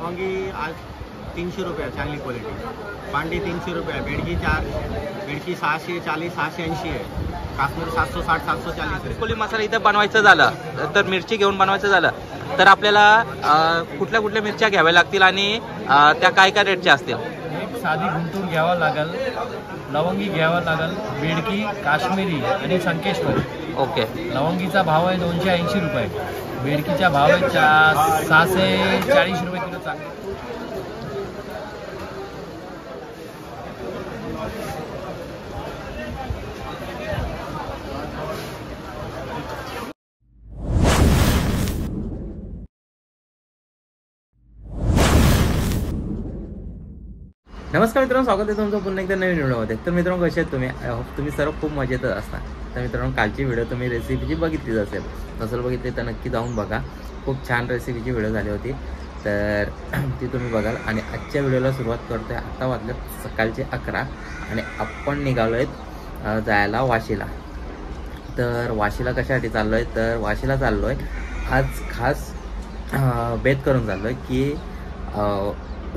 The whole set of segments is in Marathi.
लवंगी आज 300 रुपये चांगली क्वालिटी, पांडी 300 रुपये, बेडगी 4, बेडगी 640 680 आहे, काश्मीर 760 740 आहे. कोली मसाला इथं बनवायचं झालं तर मिरची घेऊन बनवायचं झालं तर आपल्याला कुठल्या कुठल्या मिरच्या घ्याव्या लागतील आणि त्या काय काय रेटच्या असतील? एक साधी गुंटूर घ्यावा लागेल, लवंगी घ्यावा लागेल, बेडकी, काश्मीरी आणि संकेश्वर. ओके. लवंगीचा भाव आहे 280 रुपये, बेडकीचा भाव आहे 640 रुपये किलो. चांगले नमस्कार मित्रांनो, स्वागत आहे तुमचं पुन्हा एकदा नवीन व्हिडिओमध्ये. तर मित्रांनो, कसे आहेत तुम्ही? आय होप तुम्ही सर्व खूप मजेतच असता. तर मित्रांनो, कालची व्हिडिओ तुम्ही रेसिपीची बघितलीच असेल, नसेल बघितली तर नक्की जाऊन बघा. खूप छान रेसिपीची व्हिडिओ झाली होती, तर ती तुम्ही बघाल. आणि आजच्या व्हिडिओला सुरुवात करतो आहे. आत्ता वाजल्यात सकाळचे 11 आणि आपण निघालो आहेत जायला वाशीला. तर वाशीला कशासाठी चाललो आहे? तर वाशीला चाललो आहे आज खास बेत करून चाललो आहे की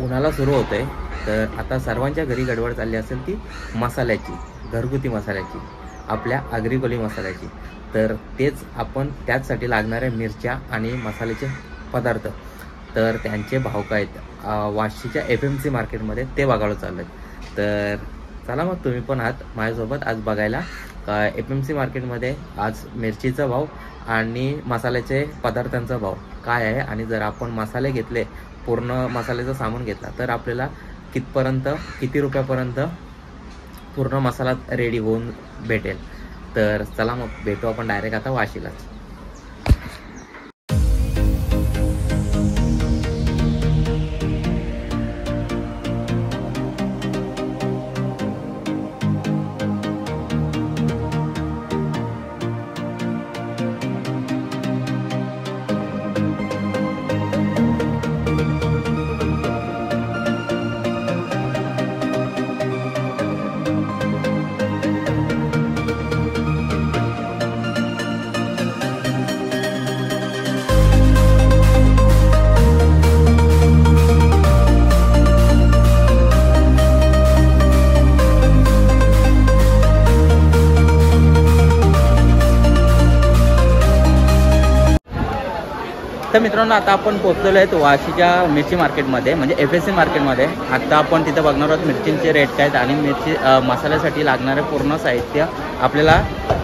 उन्हाळा सुरू होतो आहे, तर आता सर्वांच्या घरी गडबड चालली असेल ती मसाल्याची, घरगुती मसाल्याची, आपल्या आगरी कोली मसाल्याची. तर तेच आपण त्याचसाठी लागणाऱ्या मिरच्या आणि मसाल्याचे पदार्थ, तर त्यांचे भाव काय आहेत वाशीच्या FMC मार्केटमध्ये ते बघायला चाललं आहे. तर चला मग तुम्ही पण आहात माझ्यासोबत आज बघायला FMC मार्केटमध्ये आज मिरचीचा भाव आणि मसाल्याचे पदार्थांचा भाव काय आहे. आणि जर आपण मसाले घेतले, पूर्ण मसाल्याचं सामान घेतला, तर आपल्याला किती रुपयापर्यंत पूर्ण मसाला रेडी होऊन भेटेल. तर चला मग भेटू आपण डायरेक्ट आता वाशीलाच. तर मित्रांनो, आता आपण पोहोचलेलो आहेत वाशीच्या मिरची मार्केटमध्ये, म्हणजे FSC मार्केटमध्ये. आता आपण तिथं बघणार आहोत मिरचींचे रेट काय आहेत आणि मिरची मसाल्यासाठी लागणारे पूर्ण साहित्य आपल्याला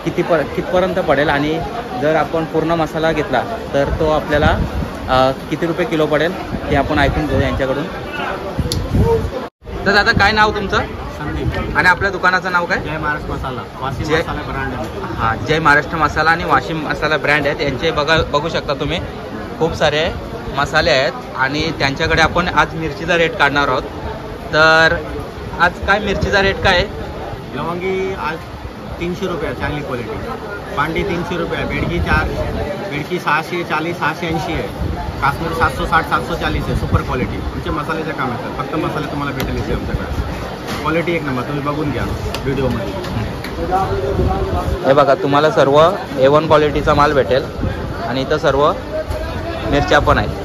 कितपर्यंत पडेल. आणि जर आपण पूर्ण मसाला घेतला तर तो आपल्याला किती रुपये किलो पडेल ते आपण ऐकून घेऊ यांच्याकडून. तर दादा, काय नाव तुमचं? संदीप. आणि आपल्या दुकानाचं नाव काय? जय महाराष्ट्र मसाला, वाशिम मसाला ब्रँड आहे. हां, जय महाराष्ट्र मसाला आणि वाशिम मसाला ब्रँड आहेत. यांचे बघू शकता तुम्ही, खूप सारे मसाले आहेत आणि त्यांच्याकडे आपण आज मिरचीचा रेट काढणार आहोत. तर आज काय मिरचीचा रेट काय आहे? लवंगी आज 300 रुपये चांगली क्वालिटी, पांडी 300 रुपये, बेडगी 4, बेडगी 640 680 आहे, काश्मीर 760 740 आहे. सुपर क्वालिटी आमचे मसाल्याचे काम आहे. फक्त मसाले तुम्हाला भेटेल इथे आमच्याकडे. क्वालिटी एक नंबर, तुम्ही बघून घ्या व्हिडिओमध्ये. हे बघा, तुम्हाला सर्व A1 क्वालिटीचा माल भेटेल आणि इथं सर्व मिरच्या पण आहेत.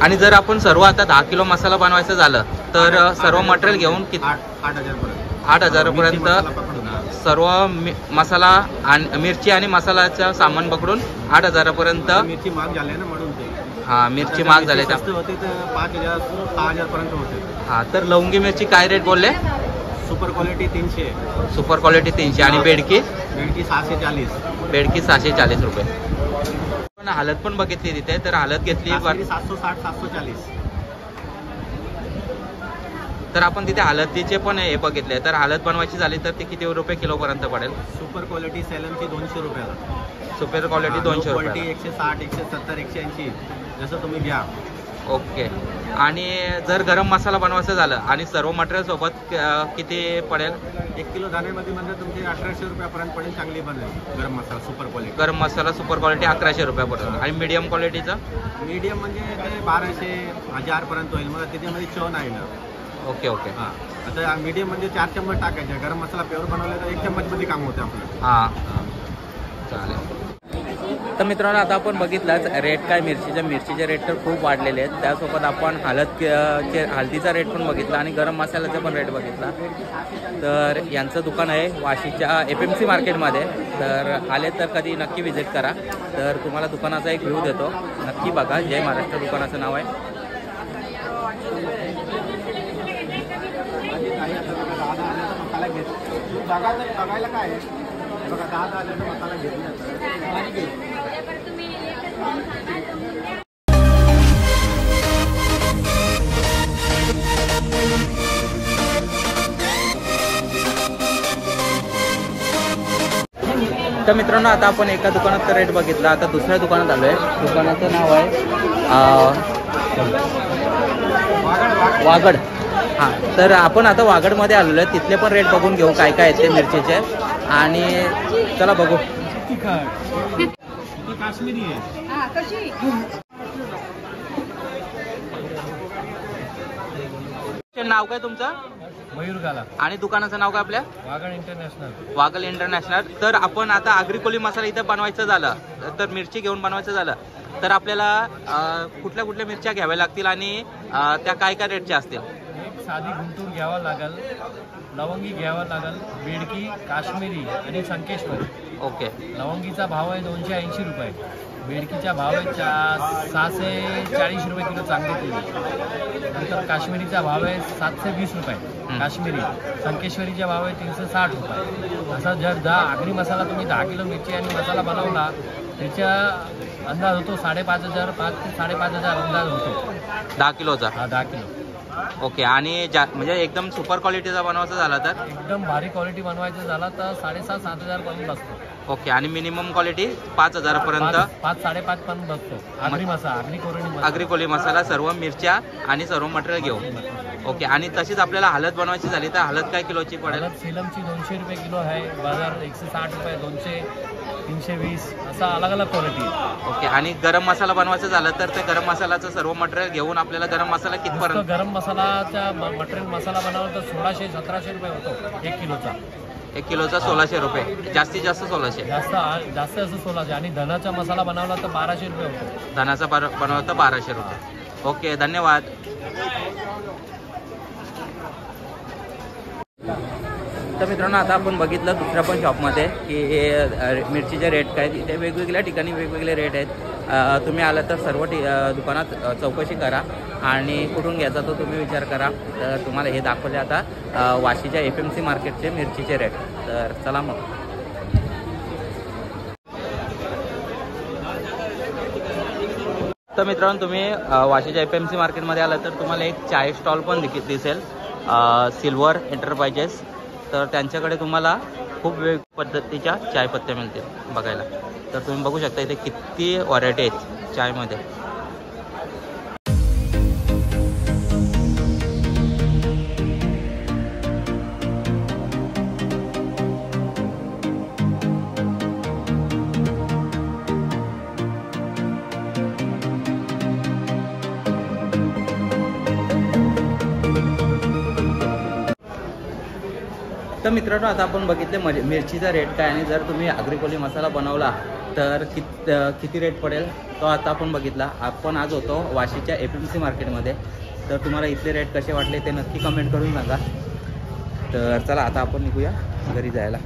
आणि जर आपण सर्व आता 10 किलो मसाला बनवायचं झालं तर सर्व मटेरियल घेऊन किती? 8,000पर्यंत सर्व मसाला आणि मिरची आणि मसाल्याचं सामान पकडून 8,000पर्यंत. मिरची महाग झाली ना म्हणून ते. हां, मिरची महाग झाली होते तर 5,000 6,000पर्यंत होते. हां, तर लवंगी मिरची काय रेट बोलले? सुपर क्वालिटी 300, सुपर क्वालिटी 300 आणि बेडकी 640, बेडकी 640 रुपये. पण हालत पण बघितली तिथे, तर हालत घेतली 760 740. तर आपण तिथे हळदीचे पण हे बघितले, तर हळद बनवायची झाली तर ते किती रुपये किलोपर्यंत पडेल? सुपर क्वालिटी सॅलमची 200 रुपयाला, सुपर क्वालिटी 200 रुपये, 160 170 180 जसं तुम्ही घ्या. ओके. आणि जर गरम मसाला बनवायचं झालं आणि सर्व मटेरियल सोबत किती पडेल? 1 किलो दाण्यामध्ये म्हणजे तुमचे 1,800 रुपयापर्यंत पडेल. चांगली बनेल गरम मसाला सुपर क्वालिटी. गरम मसाला सुपर क्वालिटी 1,100 रुपयापर्यंत. आणि मीडियम क्वालिटीचं? मीडियम म्हणजे ते 1,200 1000पर्यंत होईल. मग त्याच्यामध्ये चव नाही ना. Okay okay. हां, आता मीडियम म्हणजे 4 चम्मच टाकायचे. गरम मसाला प्युअर बनवला तर 1 चम्मचमध्ये काम होतं आपलं. हां, चालेल. तर मित्रांनो आता आपण बघितलंच रेट काय मिरचीचे रेट तर खूप वाढलेले आहेत. त्यासोबत आपण हळदीचा रेट पण बघितला आणि गरम मसाल्याचा पण रेट बघितला. तर यांचं दुकान आहे वाशीच्या FMC मार्केटमध्ये. तर आले तर कधी नक्की व्हिजिट करा. तर तुम्हाला दुकानाचा एक व्ह्यू देतो, नक्की बघा. जय महाराष्ट्र दुकानाचं नाव आहे. बघायला काय आहे बघा, 10 आल्याचा मसाला घेतला. तर मित्रांनो आता आपण एका दुकानात रेट बघितला, आता दुसऱ्या दुकानात आलोय. दुकानाचं नाव आहे वागड. हां, तर आपण आता वागडमध्ये आलेलो आहे. तिथले पण रेट बघून घेऊ काय काय आहेत ते मिरचीचे. आणि चला बघू. काश्मीरी नाव काय तुमचं? मयूरगाला. आणि दुकानाचं नाव काय आपल्या? वागल इंटरनॅशनल. तर आपण आता आगरी कोळी मसाला इथे बनवायचं झालं तर मिरची घेऊन बनवायचं झालं तर आपल्याला कुठल्या कुठल्या मिरच्या घ्याव्या लागतील आणि त्या काय काय रेटच्या असतील? एक साधी गुंटूर घ्यावा लागेल, लवंगी घ्यावा लागेल, बेडकी, काश्मीरी आणि संकेश्वरी. ओके. लवंगीचा भाव आहे 280 रुपये, बेडकीचा भाव आहे 640 रुपये किलो चांगली किलो. नंतर काश्मीरीचा भाव आहे 720 रुपये काश्मीरी. संकेश्वरीचा भाव आहे 360 रुपये. असा जर आगरी मसाला तुम्ही 10 किलो मिरची आणि मसाला बनवला त्याचा अंदाज होतो 5,500 ते 5,500 अंदाज होतो 10 किलोचा. हा, 10 किलो. ओके. आणि म्हणजे एकदम सुपर क्वालिटीचा बनवायचा झाला तर? एकदम भारी क्वालिटी बनवायचं झाला तर 6,500-7,000 पर्यंत बसतो. ओके. आणि मिनिमम क्वालिटी 5,000 पर्यंत? 5-5.5 पर्यंत बसतो. आगरी मसाला, आगरी कोळी मसाला, सर्व मिरच्या आणि सर्व मटेरियल घेऊ. ओके. आणि तशीच आपल्याला हळद बनवायची झाली तर हळद काय किलोची पडेल? हळद सेलमची 200 रुपये किलो आहे, बाजार 160 रुपये, 200, 320 असा अलग अलग क्वालिटी. ओके. आणि गरम मसाला बनवायचं झालं तर ते गरम मसाल्याचं सर्व मटेरियल घेऊन आपल्याला गरम मसाला कितपर्यंत? गरम मसालाचा मटेरियल मसाला बनवला तर 1600-1700 रुपये होतो 1 किलोचा. 1 किलोचा 1600 रुपये, जास्तीत जास्त 1600. जास्त असं 1600. आणि धनाचा मसाला बनवला तर 1200 रुपये होतो. धनाचा बनवला तर 1200 रुपये. ओके, धन्यवाद. तर मित्रांनो आता आपण बघितलं दुसऱ्या पण शॉपमध्ये की मिरचीचे रेट काय. इथे वेगवेगळ्या ठिकाणी वेगवेगळे रेट आहेत. तुम्ही आला तर सर्व दुकानात चौकशी करा आणि कुठून घ्यायचा तो तुम्ही विचार करा. तर तुम्हाला हे दाखवले आता वाशीच्या FMC मार्केटचे मिरचीचे रेट. तर चला मग. तर मित्रांनो तुम्ही वाशीच्या FMC मार्केटमध्ये आला तर तुम्हाला एक चाय स्टॉल पण दिसेल, सिल्वर एंटरप्राइजेस. तर त्यांच्याकडे तुम्हाला खूप वेगवेगळ्या पद्धतीच्या चायपत्त्या मिळतील बघायला. तर तुम्ही बघू शकता इथे किती व्हरायटी आहेत चायमध्ये. तर मित्रांनो आता आपण बघितले मिरचीचा रेट काय आणि जर तुम्ही आगरी कोळी मसाला बनवला तर किती रेट पडेल तो आता आपण बघितला. आपण आज होतो वाशीच्या FMC मार्केटमध्ये. तर तुम्हाला इथले रेट कसे वाटले ते नक्की कमेंट करून सांगा. तर चला आता आपण निघूया घरी जायला.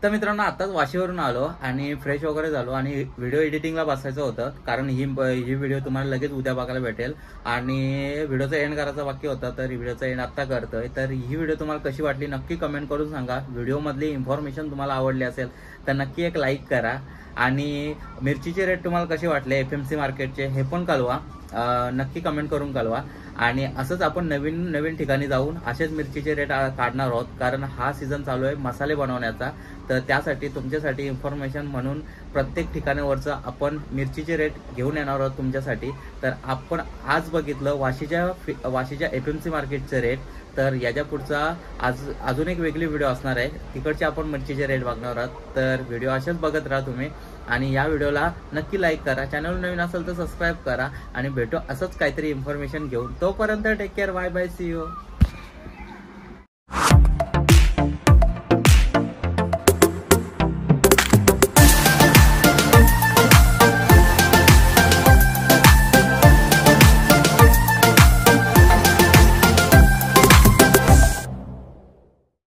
तर मित्रांनो आत्ताच वाशीवरून आलो आणि फ्रेश वगैरे झालो आणि व्हिडिओ एडिटिंगला बसायचं होतं कारण ही व्हिडिओ तुम्हाला लगेच उद्या बघायला भेटेल आणि व्हिडिओचा एंड करायचा बाकी होता. तर व्हिडिओचा एंड आत्ता करतोय. तर ही व्हिडिओ तुम्हाला कशी वाटली नक्की कमेंट करून सांगा. व्हिडिओमधली इन्फॉर्मेशन तुम्हाला आवडली असेल तर नक्की एक लाईक करा आणि मिरचीचे रेट तुम्हाला कसे वाटले FMC मार्केटचे हे पण कळवा. नक्की कमेंट करून कळवा. आणि असंच आपण नवीन नवीन ठिकाणी जाऊन असेच मिरचीचे रेट काढणार आहोत कारण हा सीझन चालू आहे मसाले बनवण्याचा. तर त्यासाठी तुमच्यासाठी इन्फॉर्मेशन म्हणून प्रत्येक ठिकाणावरचं आपण मिरचीचे रेट घेऊन येणार आहोत तुमच्यासाठी. तर आपण आज बघितलं वाशीच्या FMC मार्केटचे रेट. तर याच्या पुढचा अजून एक वेगळी व्हिडिओ असणार आहे, तिकडचे आपण मिरचीचे रेट बघणार आहोत. तर व्हिडिओ असेच बघत राहा तुम्ही आणि या व्हिडिओला नक्की लाईक करा. चॅनल नवीन असेल तर सबस्क्राईब करा आणि भेटू असंच काहीतरी इन्फॉर्मेशन घेऊन. तोपर्यंत take care, bye bye, see you.